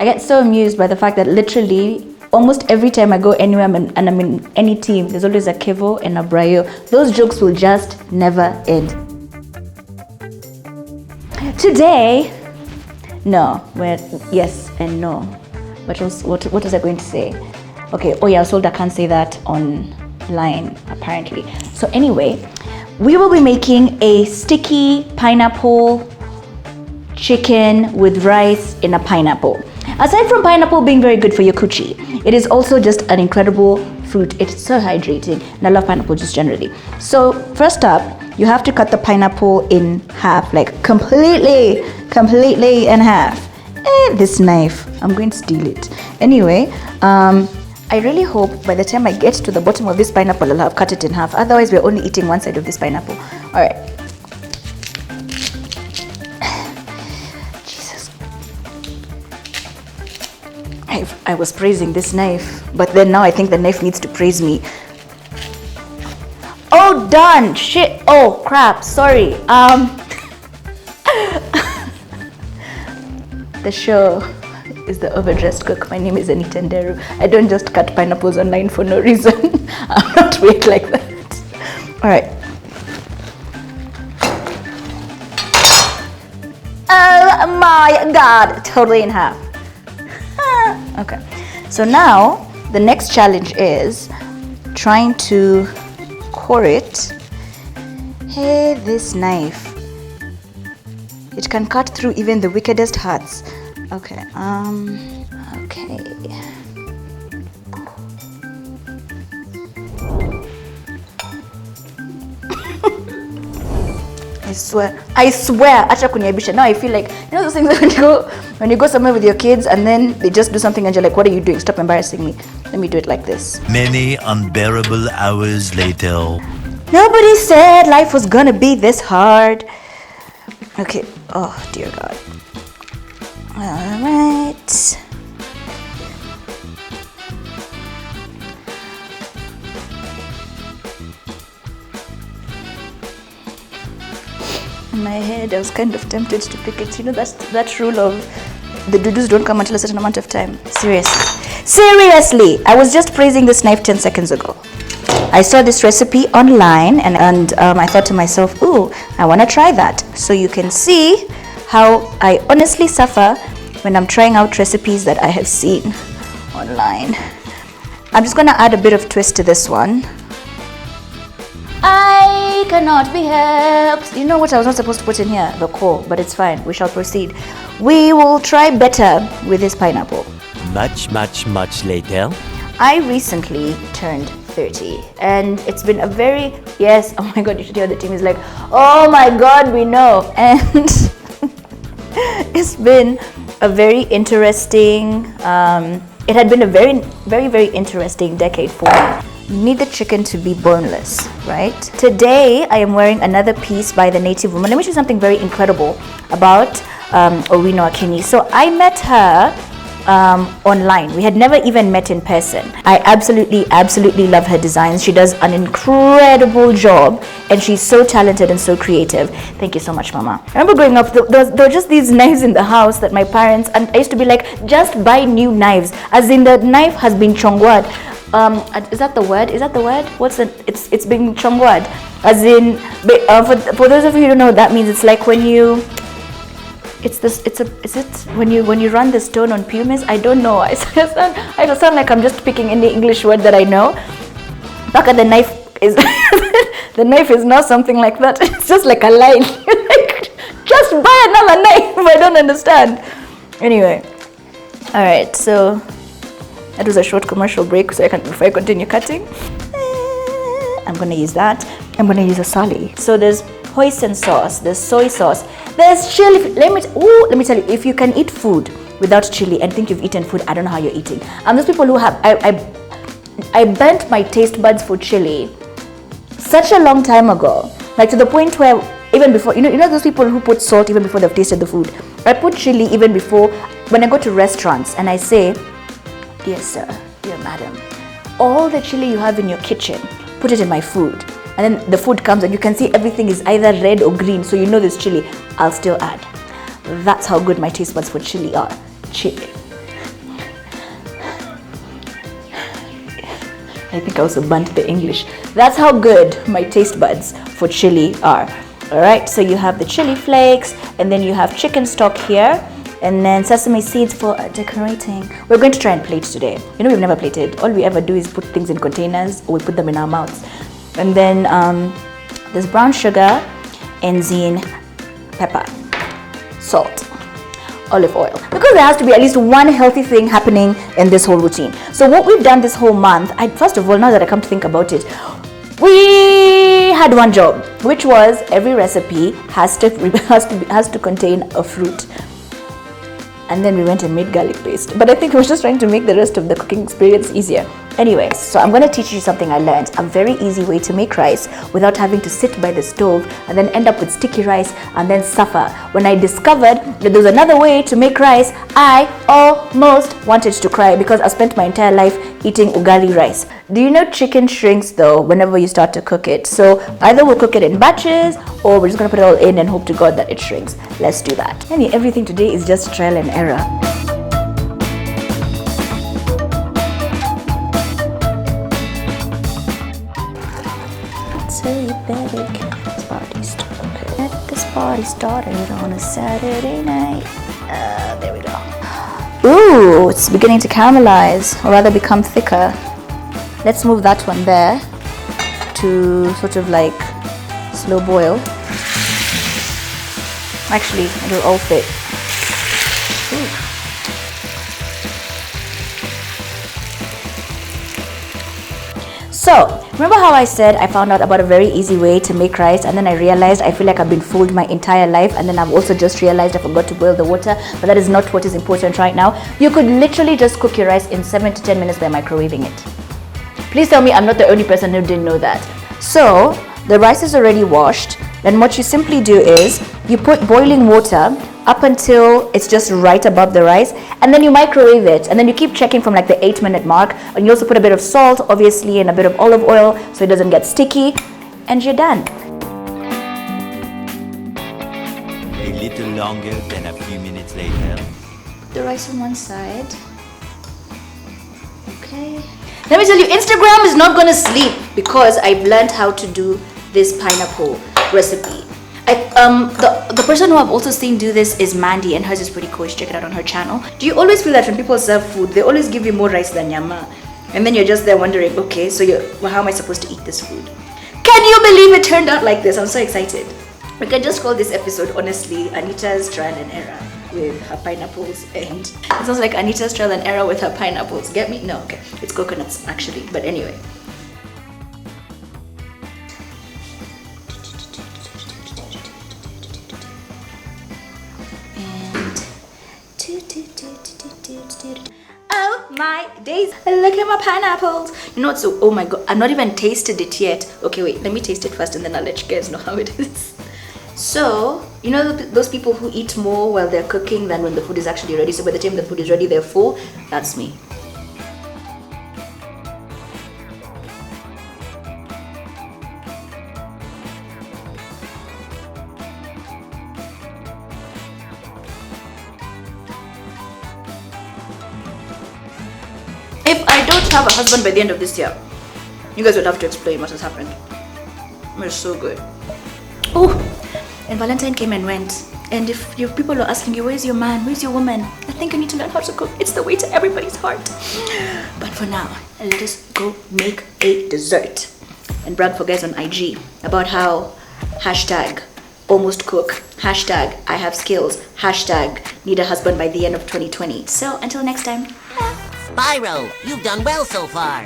I get so amused by the fact that literally almost every time I go anywhere and I'm in any team, there's always a Kevo and a Brayo. Those jokes will just never end. Today, no, yes and no. But what was I going to say? Okay, oh yeah, I was told I can't say that online, apparently. So anyway, we will be making a sticky pineapple chicken with rice in a pineapple. Aside from pineapple being very good for your coochie, it is also just an incredible fruit. It's so hydrating, and I love pineapple just generally. So first up, you have to cut the pineapple in half, like completely in half. This knife, I'm going to steal it. Anyway, I really hope by the time I get to the bottom of this pineapple, I'll have cut it in half. Otherwise, we're only eating one side of this pineapple. All right. Jesus. I was praising this knife, but then now I think the knife needs to praise me. Oh, darn, shit. Oh, crap. Sorry. The show is the Overdressed Cook. My name is Anita. I don't just cut pineapples online for no reason. I'm not weird like that. All right. Oh my God, totally in half. Okay, so now the next challenge is trying to core it. Hey, this knife. It can cut through even the wickedest hearts. Okay, okay. I swear, acha kuniaibisha. Now I feel like, you know those things when you go somewhere with your kids and then they just do something and you're like, what are you doing? Stop embarrassing me. Let me do it like this. Many unbearable hours later. Nobody said life was gonna be this hard. Okay, oh dear God. All right. In my head, I was kind of tempted to pick it. You know, that's that rule of the doo-doos don't come until a certain amount of time. Seriously, I was just praising this knife 10 seconds ago. I saw this recipe online and I thought to myself, ooh, I want to try that. So you can see how I honestly suffer when I'm trying out recipes that I have seen online. I'm just going to add a bit of twist to this one. I cannot be helped. You know what I was not supposed to put in here? The core, but it's fine. We shall proceed. We will try better with this pineapple. Much later. I recently turned 30 and it's been a very, yes, oh my God, you should hear the team is like, oh my God, we know. And it's been a very interesting, it had been a very interesting decade for me. You need the chicken to be boneless, right? Today, I am wearing another piece by the native woman. Let me show you something very incredible about Owino Akinyi. So I met her online. We had never even met in person. I absolutely love her designs. She does an incredible job and she's so talented and so creative. Thank you so much, Mama. I remember growing up, there were just these knives in the house that my parents, and I used to be like, just buy new knives. As in the knife has been chongwad. Is that the word? What's it? It's been chongwad. As in, for those of you who don't know what that means, it's like when you, is it when you run the stone on pumice? I don't know. I sound like I'm just picking any English word that I know. Baka, the knife is the knife is not something like that. It's just like a line. Like, just buy another knife. I don't understand. Anyway, all right. So that was a short commercial break, so before I continue cutting, I'm gonna use that. I'm gonna use a sali. So there's hoisin sauce, there's soy sauce, there's chili. Let me tell you, if you can eat food without chili and think you've eaten food, I don't know how you're eating. Those people who have, I bent my taste buds for chili such a long time ago, like to the point where even before, you know those people who put salt even before they've tasted the food. I put chili even before, when I go to restaurants and I say, dear sir, dear madam, all the chili you have in your kitchen, put it in my food. And then the food comes and you can see everything is either red or green, so you know there's chili. I'll still add. That's how good my taste buds for chili are. Chili. I think I also burnt the English. That's how good my taste buds for chili are. Alright, so you have the chili flakes, and then you have chicken stock here, and then sesame seeds for decorating. We're going to try and plate today. You know, we've never plated. All we ever do is put things in containers, or we put them in our mouths. And then there's brown sugar, enzyme, pepper, salt, olive oil, because there has to be at least one healthy thing happening in this whole routine. So what we've done this whole month, first of all, now that I come to think about it, we had one job, which was every recipe has to contain a fruit. And then we went and made garlic paste. But I think I was just trying to make the rest of the cooking experience easier. Anyways, so I'm going to teach you something I learned. A very easy way to make rice without having to sit by the stove and then end up with sticky rice and then suffer. When I discovered that there's another way to make rice, I almost wanted to cry because I spent my entire life eating ugali rice. Do you know chicken shrinks though whenever you start to cook it? So either we'll cook it in batches or we're just going to put it all in and hope to God that it shrinks. Let's do that. Everything today is just trial and error. So you better get this party started. Get this party started on a Saturday night. There we go. Ooh, it's beginning to caramelize, or rather become thicker. Let's move that one there to sort of like slow boil. Actually, it'll all fit. Ooh. So, remember how I said I found out about a very easy way to make rice, and then I realized I feel like I've been fooled my entire life, and then I've also just realized I forgot to boil the water, but that is not what is important right now. You could literally just cook your rice in 7 to 10 minutes by microwaving it. Please tell me I'm not the only person who didn't know that. So, the rice is already washed. Then what you simply do is you put boiling water up until it's just right above the rice, and then you microwave it, and then you keep checking from like the 8-minute mark, and you also put a bit of salt obviously and a bit of olive oil so it doesn't get sticky, and you're done. A little longer than a few minutes later. Put the rice on one side. Okay. Let me tell you, Instagram is not gonna sleep because I've learned how to do this pineapple recipe. The person who I've also seen do this is Mandy, and hers is pretty cool. Check it out on her channel. Do you always feel that when people serve food, they always give you more rice than yama? And then you're just there wondering, okay, so how am I supposed to eat this food? Can you believe it turned out like this? I'm so excited. We can just call this episode, honestly, Anita's trial and error with her pineapples, and it sounds like Anita's trial and error with her pineapples. Get me? No, okay. It's coconuts, actually, but anyway. Oh my days, look at my pineapples. You know what, so oh my god, I've not even tasted it yet. Okay, wait, let me taste it first and then I'll let you guys know how it is. So, you know those people who eat more while they're cooking than when the food is actually ready, so by the time the food is ready they're full? That's me. If I don't have a husband by the end of this year, you guys would have to explain what has happened. It's so good. Oh, and Valentine came and went. And if people are asking you, where's your man, where's your woman? I think you need to learn how to cook. It's the way to everybody's heart. But for now, let us go make a dessert and brag for guys on IG about how #almost cook, #I have skills, #need a husband by the end of 2020. So until next time. Spyro, you've done well so far.